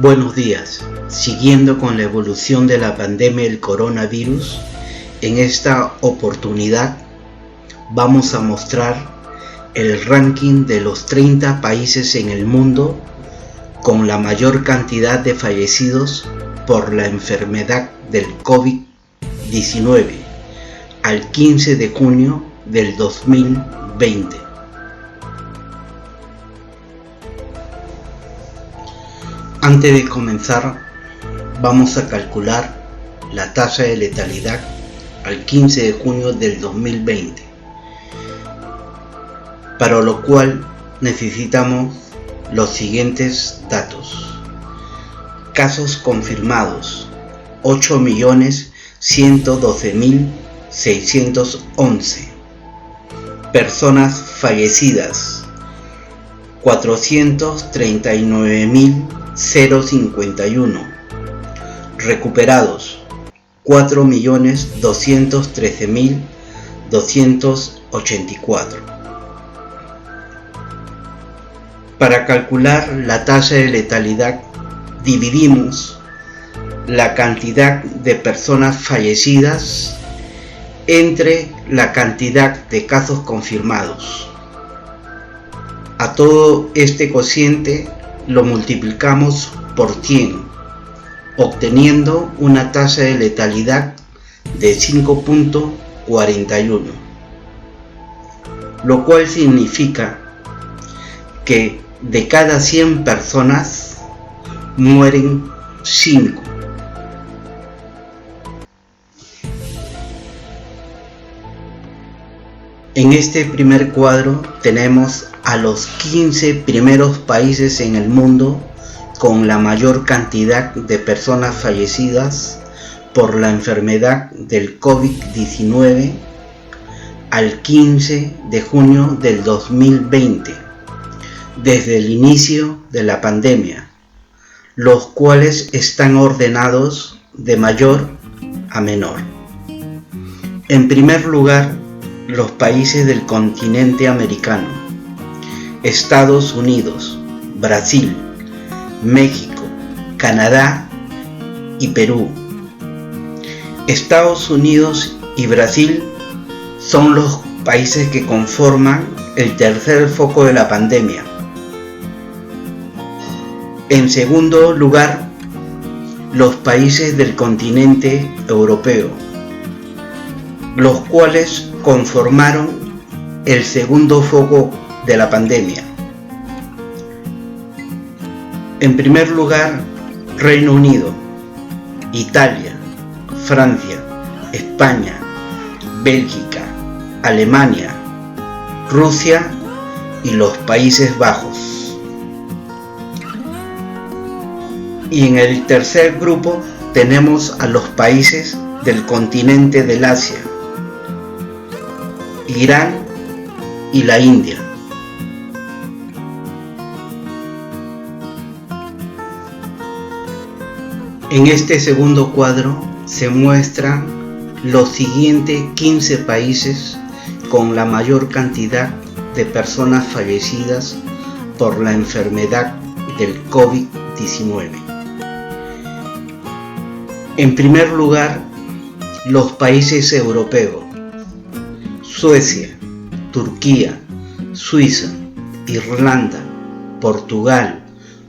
Buenos días. Siguiendo con la evolución de la pandemia del coronavirus, en esta oportunidad vamos a mostrar el ranking de los 30 países en el mundo con la mayor cantidad de fallecidos por la enfermedad del COVID-19 al 15 de junio del 2020. Antes de comenzar, vamos a calcular la tasa de letalidad al 15 de junio del 2020, para lo cual necesitamos los siguientes datos. Casos confirmados: 8.112.611. Personas fallecidas: 439.051. Recuperados: 4.213.284. Para calcular la tasa de letalidad, dividimos la cantidad de personas fallecidas entre la cantidad de casos confirmados. A todo este cociente lo multiplicamos por 100, obteniendo una tasa de letalidad de 5.41, lo cual significa que de cada 100 personas mueren 5. En este primer cuadro tenemos a los 15 primeros países en el mundo con la mayor cantidad de personas fallecidas por la enfermedad del COVID-19 al 15 de junio del 2020, desde el inicio de la pandemia, los cuales están ordenados de mayor a menor. En primer lugar, los países del continente americano: Estados Unidos, Brasil, México, Canadá y Perú. Estados Unidos y Brasil son los países que conforman el tercer foco de la pandemia. En segundo lugar, los países del continente europeo, los cuales conformaron el segundo foco de la pandemia. En primer lugar, Reino Unido, Italia, Francia, España, Bélgica, Alemania, Rusia y los Países Bajos. Y en el tercer grupo tenemos a los países del continente del Asia, Irán y la India. En este segundo cuadro se muestran los siguientes 15 países con la mayor cantidad de personas fallecidas por la enfermedad del COVID-19. En primer lugar, los países europeos: Suecia, Turquía, Suiza, Irlanda, Portugal,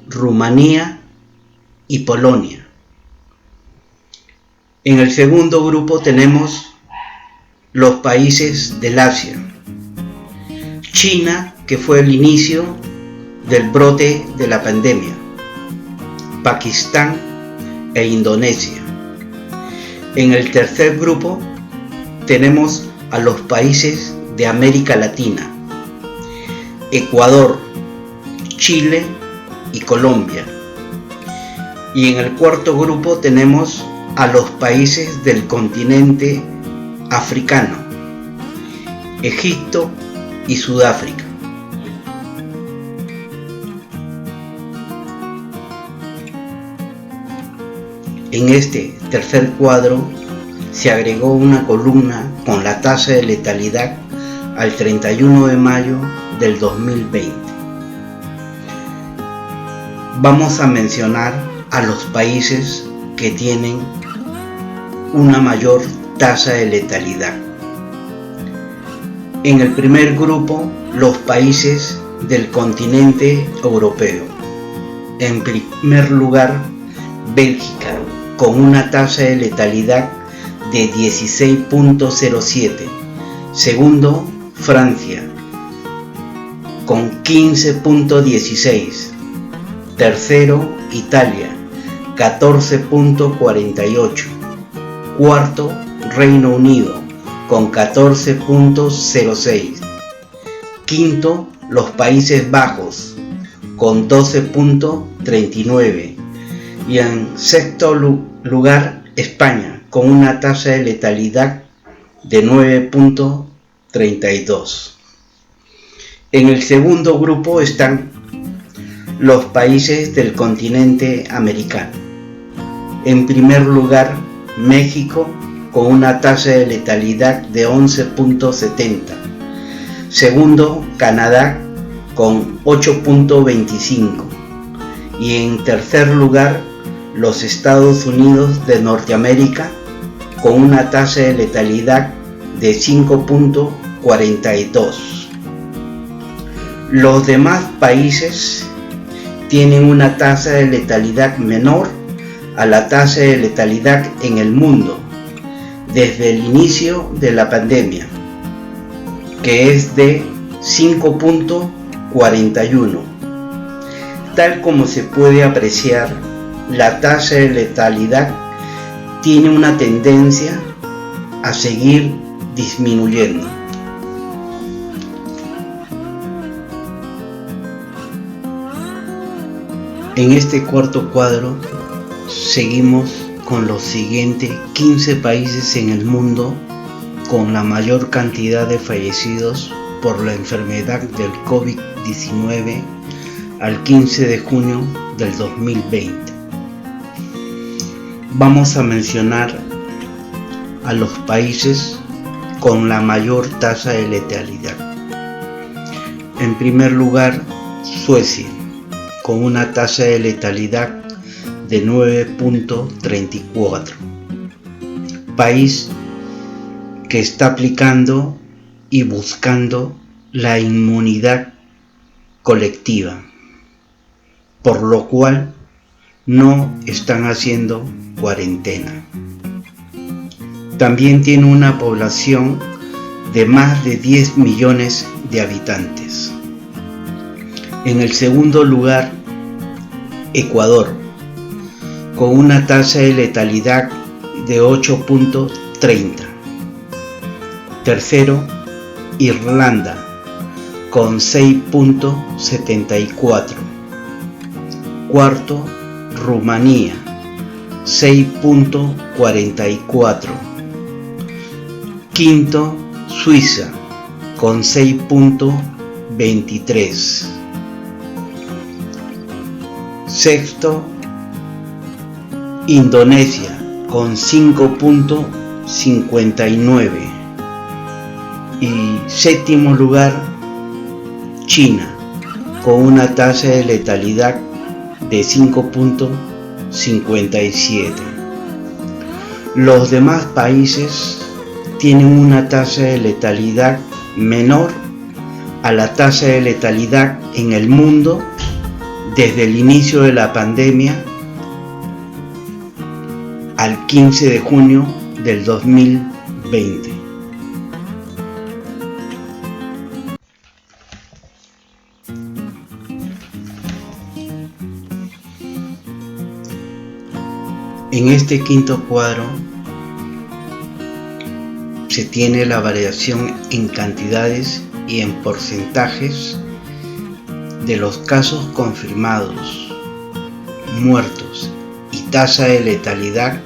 Rumanía y Polonia. En el segundo grupo tenemos los países del Asia: China, que fue el inicio del brote de la pandemia, Pakistán e Indonesia. En el tercer grupo tenemos a los países de América Latina: Ecuador, Chile y Colombia. Y en el cuarto grupo tenemos a los países del continente africano: Egipto y Sudáfrica. En este tercer cuadro se agregó una columna con la tasa de letalidad al 31 de mayo del 2020. Vamos a mencionar a los países que tienen una mayor tasa de letalidad. En el primer grupo, los países del continente europeo. En primer lugar, Bélgica, con una tasa de letalidad de 16.07. Segundo, Francia, con 15.16. Tercero, Italia, 14.48. Cuarto, Reino Unido, con 14.06. Quinto, los Países Bajos, con 12.39. Y en sexto lugar, España, con una tasa de letalidad de 9.32. En el segundo grupo están los países del continente americano. En primer lugar, México, con una tasa de letalidad de 11.70. Segundo, Canadá, con 8.25. Y en tercer lugar, los Estados Unidos de Norteamérica, con una tasa de letalidad de 5.42. Los demás países tienen una tasa de letalidad menor a la tasa de letalidad en el mundo desde el inicio de la pandemia, que es de 5.41. Tal como se puede apreciar, la tasa de letalidad tiene una tendencia a seguir disminuyendo. En este cuarto cuadro seguimos con los siguientes 15 países en el mundo con la mayor cantidad de fallecidos por la enfermedad del COVID-19 al 15 de junio del 2020. Vamos a mencionar a los países con la mayor tasa de letalidad. En primer lugar, Suecia, con una tasa de letalidad de 9.34. País que está aplicando y buscando la inmunidad colectiva, por lo cual no están haciendo cuarentena. También tiene una población de más de 10 millones de habitantes. En el segundo lugar, Ecuador, con una tasa de letalidad de 8.30. Tercero, Irlanda, con 6.74. Cuarto, Rumanía, 6.44. Quinto, Suiza, con 6.23. Sexto, Indonesia, con 5.59. Y séptimo lugar, China, con una tasa de letalidad de 5.57. Los demás países tienen una tasa de letalidad menor a la tasa de letalidad en el mundo desde el inicio de la pandemia al 15 de junio del 2020. En este quinto cuadro se tiene la variación en cantidades y en porcentajes de los casos confirmados, muertos y tasa de letalidad,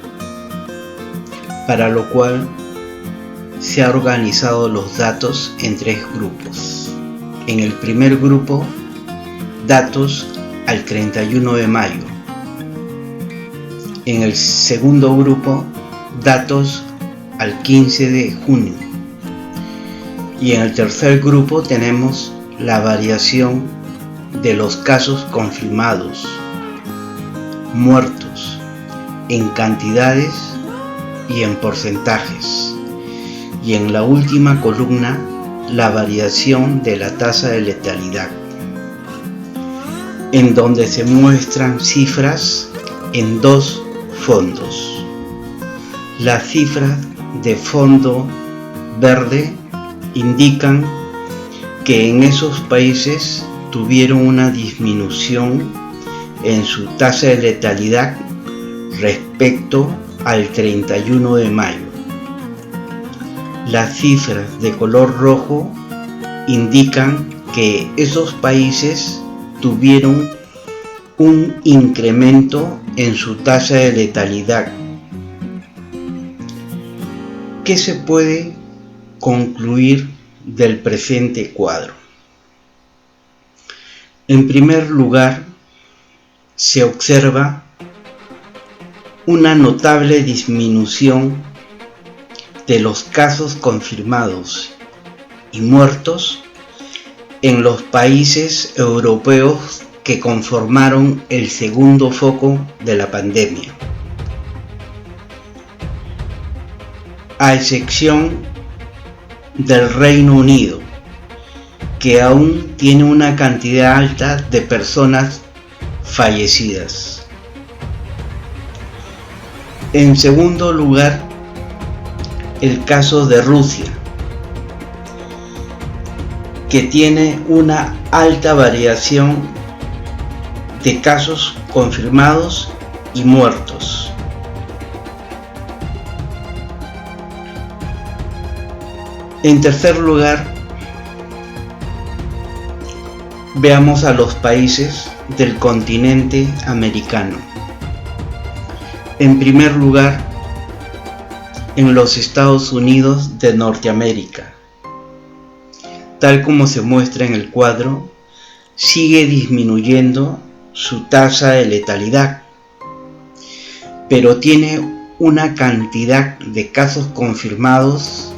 para lo cual se han organizado los datos en tres grupos. En el primer grupo, datos al 31 de mayo. En el segundo grupo, datos al 15 de junio. Y en el tercer grupo tenemos la variación de los casos confirmados muertos en cantidades y en porcentajes. Y en la última columna, la variación de la tasa de letalidad, en donde se muestran cifras en dos fondos. Las cifras de fondo verde indican que en esos países tuvieron una disminución en su tasa de letalidad respecto al 31 de mayo. Las cifras de color rojo indican que esos países tuvieron un incremento en su tasa de letalidad. ¿Qué se puede concluir del presente cuadro? En primer lugar, se observa una notable disminución de los casos confirmados y muertos en los países europeos que conformaron el segundo foco de la pandemia, a excepción del Reino Unido, que aún tiene una cantidad alta de personas fallecidas. En segundo lugar, el caso de Rusia, que tiene una alta variación de casos confirmados y muertos. En tercer lugar, veamos a los países del continente americano. En primer lugar, en los Estados Unidos de Norteamérica, tal como se muestra en el cuadro, sigue disminuyendo su tasa de letalidad, pero tiene una cantidad de casos confirmados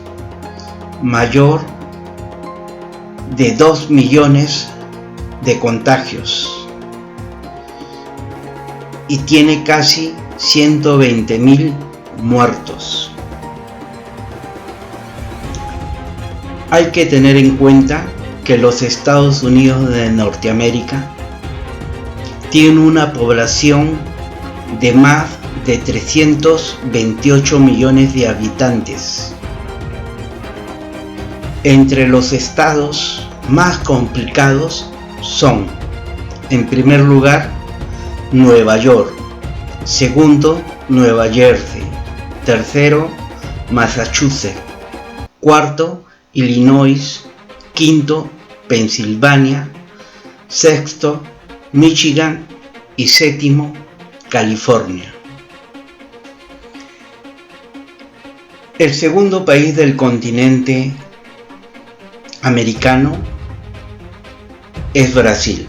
mayor de 2 millones de contagios y tiene casi 120.000 muertos. Hay que tener en cuenta que los Estados Unidos de Norteamérica tienen una población de más de 328 millones de habitantes. Entre los estados más complicados son, en primer lugar, Nueva York, segundo, Nueva Jersey, tercero, Massachusetts, cuarto, Illinois, quinto, Pensilvania, sexto, Michigan y séptimo, California. El segundo país del continente americano es Brasil.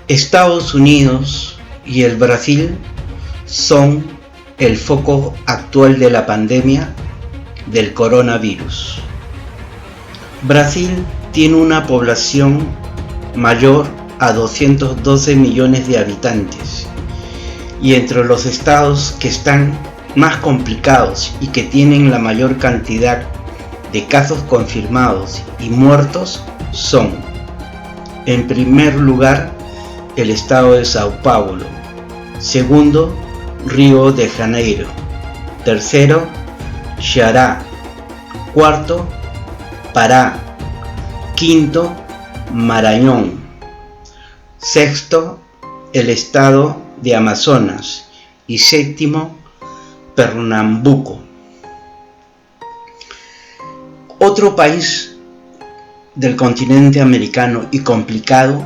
Estados Unidos y el Brasil son el foco actual de la pandemia del coronavirus. Brasil tiene una población mayor a 212 millones de habitantes y entre los estados que están más complicados y que tienen la mayor cantidad de casos confirmados y muertos son, en primer lugar, el estado de Sao Paulo, segundo, Río de Janeiro, tercero, Ceará, cuarto, Pará, quinto, Maranhão, sexto, el estado de Amazonas y séptimo, Pernambuco. Otro país del continente americano y complicado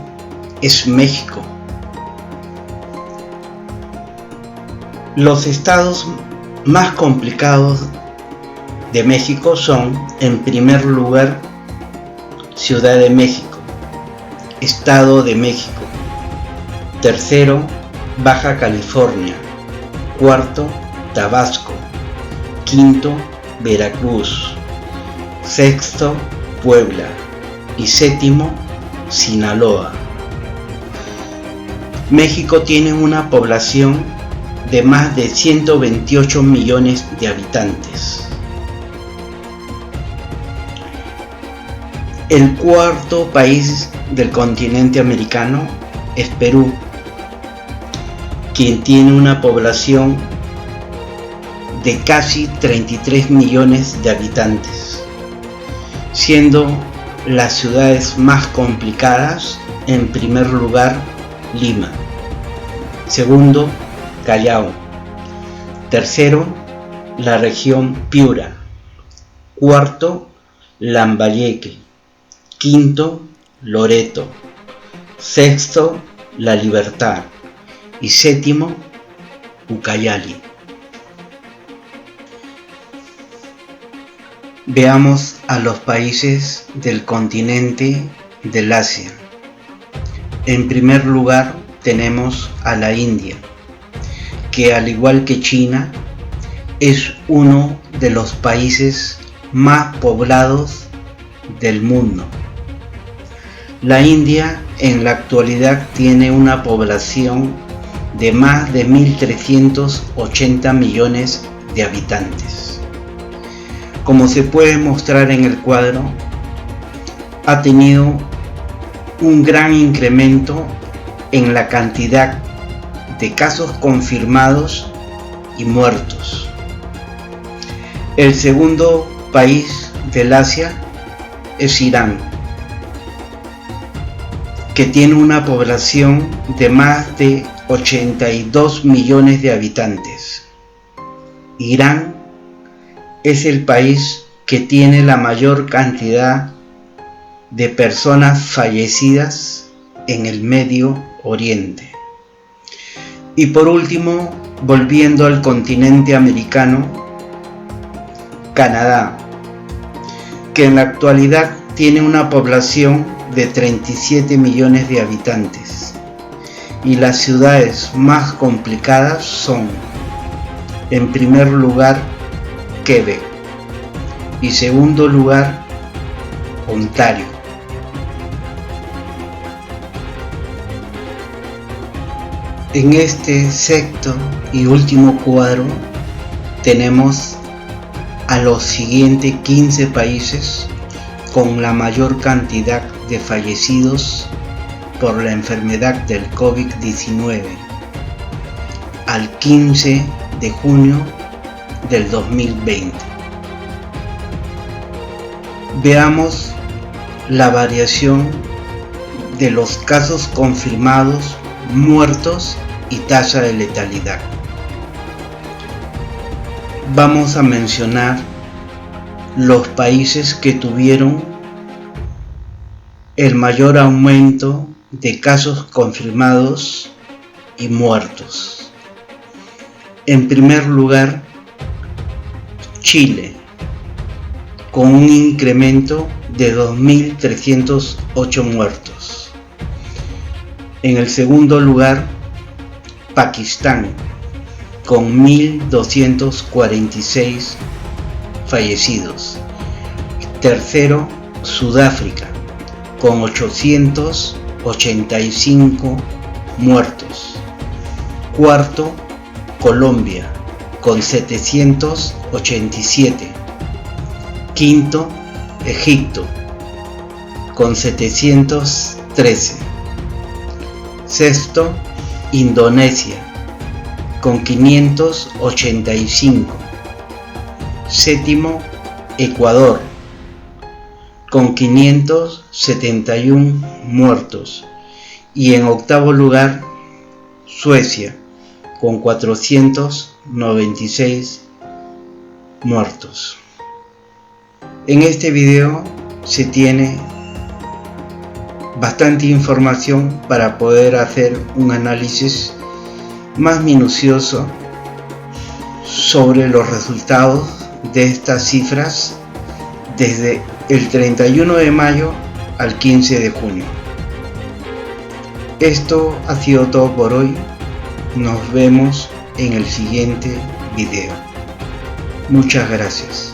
es México. Los estados más complicados de México son, en primer lugar, Ciudad de México, Estado de México, tercero, Baja California, cuarto, Tabasco, quinto, Veracruz, sexto, Puebla y séptimo, Sinaloa. México tiene una población de más de 128 millones de habitantes. El cuarto país del continente americano es Perú, quien tiene una población de casi 33 millones de habitantes, siendo las ciudades más complicadas, en primer lugar, Lima, segundo, Callao, tercero, la región Piura, cuarto, Lambayeque, quinto, Loreto, sexto, La Libertad y séptimo, Ucayali. Veamos a los países del continente del Asia. En primer lugar tenemos a la India, que al igual que China es uno de los países más poblados del mundo. La India en la actualidad tiene una población de más de 1.380 millones de habitantes. Como se puede mostrar en el cuadro, ha tenido un gran incremento en la cantidad de casos confirmados y muertos. El segundo país del Asia es Irán, que tiene una población de más de 82 millones de habitantes. Irán es el país que tiene la mayor cantidad de personas fallecidas en el Medio Oriente. Y por último, volviendo al continente americano, Canadá, que en la actualidad tiene una población de 37 millones de habitantes, y las ciudades más complicadas son, en primer lugar, Quebec y segundo lugar, Ontario. En este sexto y último cuadro tenemos a los siguientes 15 países con la mayor cantidad de fallecidos por la enfermedad del COVID-19 al 15 de junio del 2020. Veamos la variación de los casos confirmados, muertos y tasa de letalidad. Vamos a mencionar los países que tuvieron el mayor aumento de casos confirmados y muertos. En primer lugar, Chile, con un incremento de 2.308 muertos. En el segundo lugar, Pakistán, con 1.246 fallecidos. Tercero, Sudáfrica, con 885 muertos. Cuarto, Colombia, con 787. Quinto, Egipto, con 713. Sexto, Indonesia, con 585. Séptimo, Ecuador, con 571 muertos. Y en octavo lugar, Suecia, con 496 muertos. En este video se tiene bastante información para poder hacer un análisis más minucioso sobre los resultados de estas cifras desde el 31 de mayo al 15 de junio. Esto ha sido todo por hoy. Nos vemos en el siguiente video. Muchas gracias.